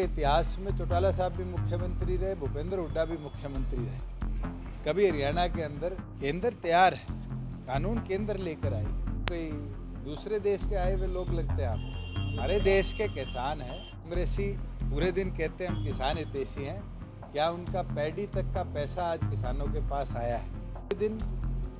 इतिहास में चौटाला साहब भी मुख्यमंत्री रहे, भूपेंद्र हुड्डा भी मुख्यमंत्री रहे। कभी हरियाणा के अंदर केंद्र तैयार है, कानून केंद्र लेकर आई, कोई दूसरे देश के आए हुए लोग लगते हैं आपको। हमारे देश के किसान हैं, कांग्रेसी पूरे दिन कहते हैं हम किसान हितैषी हैं। क्या उनका पैडी तक का पैसा आज किसानों के पास आया है? पूरे दिन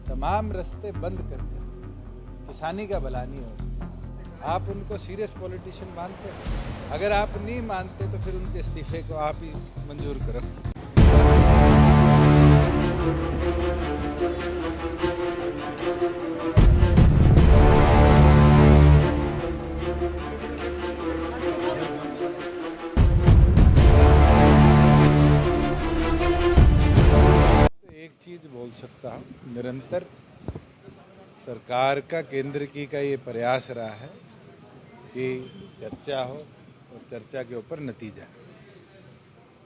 तमाम रास्ते बंद करके किसानी का भला नहीं हो सकता। आप उनको सीरियस पॉलिटिशियन मानते हैं? अगर आप नहीं मानते तो फिर उनके इस्तीफे को आप ही मंजूर करो। एक चीज बोल सकता हूँ, निरंतर सरकार का केंद्र की का ये प्रयास रहा है कि चर्चा हो और चर्चा के ऊपर नतीजा।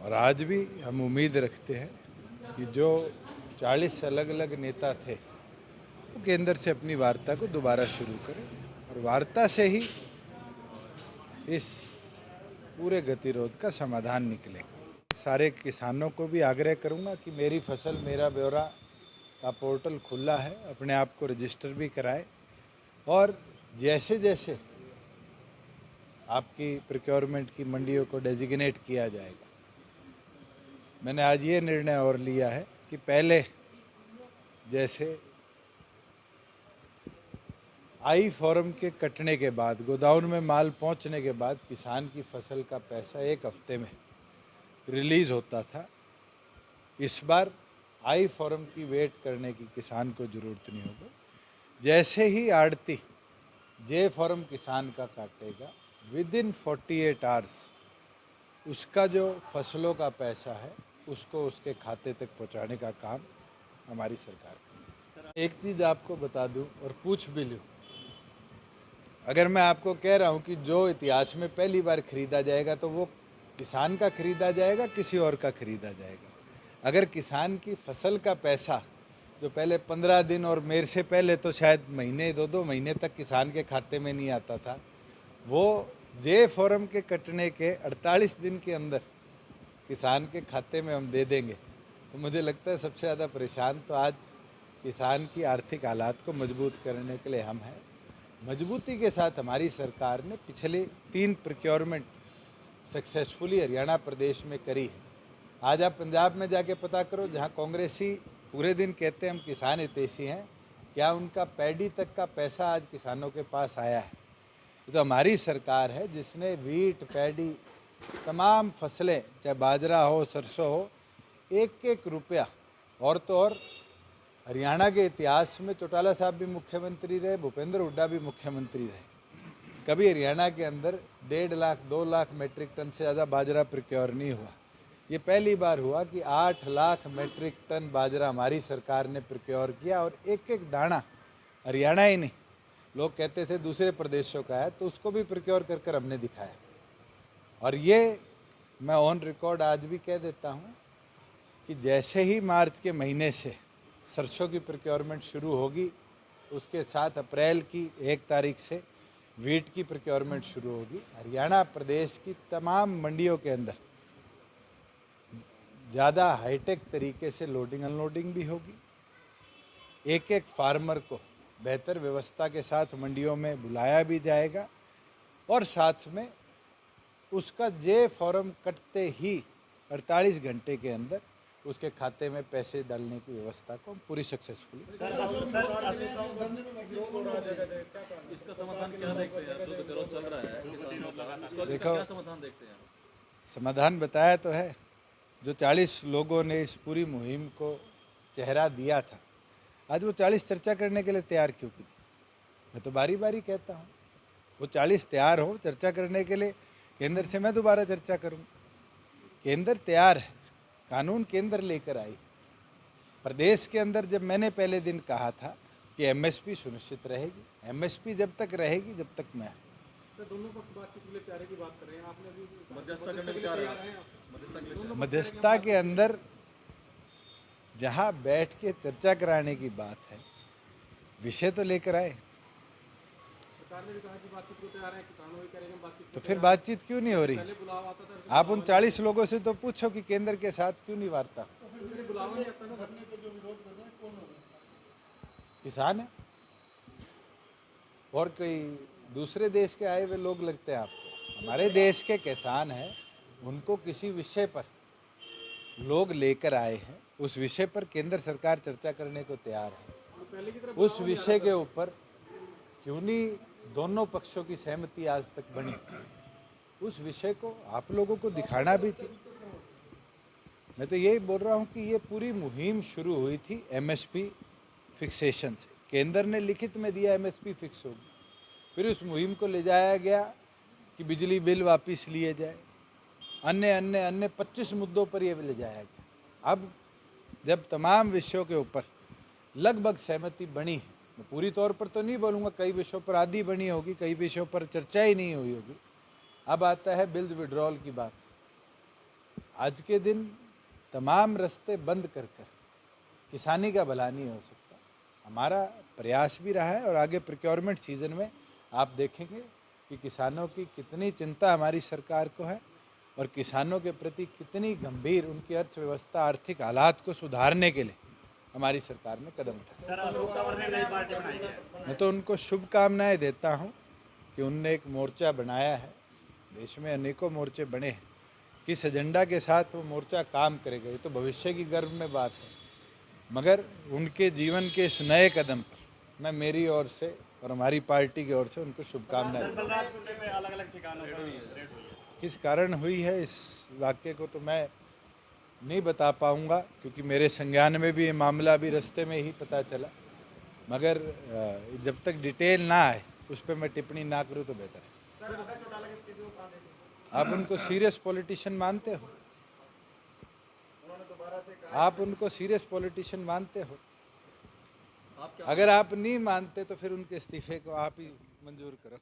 और आज भी हम उम्मीद रखते हैं कि जो 40 अलग अलग नेता थे वो केंद्र से अपनी वार्ता को दोबारा शुरू करें और वार्ता से ही इस पूरे गतिरोध का समाधान निकलेगा। सारे किसानों को भी आग्रह करूंगा कि मेरी फसल मेरा ब्यौरा का पोर्टल खुला है, अपने आप को रजिस्टर भी कराएं और जैसे जैसे आपकी प्रोक्योरमेंट की मंडियों को डेजिग्नेट किया जाएगा। मैंने आज ये निर्णय और लिया है कि पहले जैसे आई फॉर्म के कटने के बाद, गोदाउन में माल पहुंचने के बाद किसान की फसल का पैसा 1 हफ्ते में रिलीज होता था, इस बार आई फॉर्म की वेट करने की किसान को ज़रूरत नहीं होगी। जैसे ही आड़ती जे फॉर्म किसान का काटेगा, विदिन 48 आवर्स उसका जो फसलों का पैसा है उसको उसके खाते तक पहुंचाने का काम हमारी सरकार करेगी। एक चीज़ आपको बता दूं और पूछ भी लूँ, अगर मैं आपको कह रहा हूं कि जो इतिहास में पहली बार खरीदा जाएगा तो वो किसान का खरीदा जाएगा, किसी और का खरीदा जाएगा? अगर किसान की फसल का पैसा जो पहले 15 दिन और मेरे से पहले तो शायद महीने 2-2 महीने तक किसान के खाते में नहीं आता था, वो जे फॉर्म के कटने के 48 दिन के अंदर किसान के खाते में हम दे देंगे, तो मुझे लगता है सबसे ज़्यादा परेशान तो आज किसान की आर्थिक हालात को मजबूत करने के लिए हम हैं। मजबूती के साथ हमारी सरकार ने पिछले 3 प्रोक्योरमेंट सक्सेसफुली हरियाणा प्रदेश में करी है। आज आप पंजाब में जाके पता करो, जहाँ कांग्रेसी पूरे दिन कहते हैं हम किसान हितैषी हैं, क्या उनका पैडी तक का पैसा आज किसानों के पास आया है? ये तो हमारी सरकार है जिसने वीट, पैडी, तमाम फसलें, चाहे बाजरा हो, सरसों हो, 1-1 रुपया। और तो और हरियाणा के इतिहास में चौटाला साहब भी मुख्यमंत्री रहे, भूपेंद्र हुड्डा भी मुख्यमंत्री रहे। कभी हरियाणा के अंदर 1.5 लाख 2 लाख मेट्रिक टन से ज़्यादा बाजरा प्रोक्योर नहीं हुआ। ये पहली बार हुआ कि 8 लाख मेट्रिक टन बाजरा हमारी सरकार ने प्रोक्योर किया और एक एक दाना हरियाणा ही नहीं, लोग कहते थे दूसरे प्रदेशों का है, तो उसको भी प्रोक्योर कर कर हमने दिखाया। और ये मैं ऑन रिकॉर्ड आज भी कह देता हूँ कि जैसे ही मार्च के महीने से सरसों की प्रोक्योरमेंट शुरू होगी, उसके साथ अप्रैल की 1 तारीख से वीट की प्रोक्योरमेंट शुरू होगी। हरियाणा प्रदेश की तमाम मंडियों के अंदर ज़्यादा हाईटेक तरीके से लोडिंग अनलोडिंग भी होगी। एक एक फार्मर को बेहतर व्यवस्था के साथ मंडियों में बुलाया भी जाएगा और साथ में उसका जे फॉर्म कटते ही 48 घंटे के अंदर उसके खाते में पैसे डालने की व्यवस्था को हम पूरी सक्सेसफुली। इसका समाधान क्या देखते हैं? जो विरोध चल रहा है किसानों का, देखो, क्या समाधान देखते हैं? समाधान बताया तो है। जो 40 लोगों ने इस पूरी मुहिम को चेहरा दिया था, आज वो 40 चर्चा करने के लिए तैयार क्यों की? मैं तो बारी बारी कहता हूँ, वो 40 तैयार हो चर्चा करने के लिए, केंद्र से मैं दोबारा चर्चा करूँ। केंद्र तैयार है, कानून केंद्र लेकर आई। प्रदेश के अंदर जब मैंने पहले दिन कहा था कि एमएसपी सुनिश्चित रहेगी, एमएसपी जब तक रहेगी जब तक मैं दोनों पक्ष बातचीत के लिए तैयारी की बात कर रहे हैं, आपने भी मध्यस्थता करने के लिए मध्यस्थता के अंदर जहां बैठ के चर्चा कराने की बात है, विषय तो लेकर आए। सरकार ने भी कहा कि बातचीत को तैयार है, किसानों भी करेंगे बातचीत। तो फिर बातचीत क्यों नहीं हो रही? पहले बुलावा आता था, आप उन 40 लोगों से तो पूछो कि केंद्र के साथ क्यों नहीं वार्ता? बुलावा नहीं आता ना। किसान है और कोई दूसरे देश के आए हुए लोग लगते हैं आपको? हमारे देश के किसान हैं, उनको किसी विषय पर लोग लेकर आए हैं, उस विषय पर केंद्र सरकार चर्चा करने को तैयार है। पहले की तरह उस विषय के ऊपर क्यों नहीं दोनों पक्षों की सहमति आज तक बनी? उस विषय को आप लोगों को दिखाना भी चाहिए। मैं तो यही बोल रहा हूँ कि ये पूरी मुहिम शुरू हुई थी एमएसपी फिक्सेशन से। केंद्र ने लिखित में दिया एमएसपी फिक्स होगी, फिर उस मुहिम को ले जाया गया कि बिजली बिल वापस लिए जाए, अन्य अन्य अन्य 25 मुद्दों पर ये ले जाया गया। अब जब तमाम विषयों के ऊपर लगभग सहमति बनी है, मैं पूरी तौर पर तो नहीं बोलूँगा, कई विषयों पर आधी बनी होगी, कई विषयों पर चर्चा ही नहीं हुई होगी। अब आता है बिल विड्रॉल की बात। आज के दिन तमाम रास्ते बंद कर किसानी का भला नहीं हो सकता। हमारा प्रयास भी रहा है और आगे प्रोक्योरमेंट सीजन में आप देखेंगे कि किसानों की कितनी चिंता हमारी सरकार को है और किसानों के प्रति कितनी गंभीर उनकी अर्थव्यवस्था, आर्थिक हालात को सुधारने के लिए हमारी सरकार ने कदम उठाए। मैं तो उनको शुभकामनाएं देता हूं कि उनने एक मोर्चा बनाया है। देश में अनेकों मोर्चे बने हैं, किस एजेंडा के साथ वो मोर्चा काम करेगा ये तो भविष्य की गर्व में बात है, मगर उनके जीवन के इस नए कदम पर मैं मेरी ओर से और हमारी पार्टी की ओर से उनको शुभकामनाएं देता हूं। किस कारण हुई है इस वाक्य को तो मैं नहीं बता पाऊंगा, क्योंकि मेरे संज्ञान में भी ये मामला भी रास्ते में ही पता चला, मगर जब तक डिटेल ना आए उस पर मैं टिप्पणी ना करूं तो बेहतर है। आप उनको सीरियस पॉलिटिशियन मानते हो? आप उनको सीरियस पॉलिटिशियन मानते हो? अगर आप नहीं मानते तो फिर उनके इस्तीफे को आप ही मंजूर करो।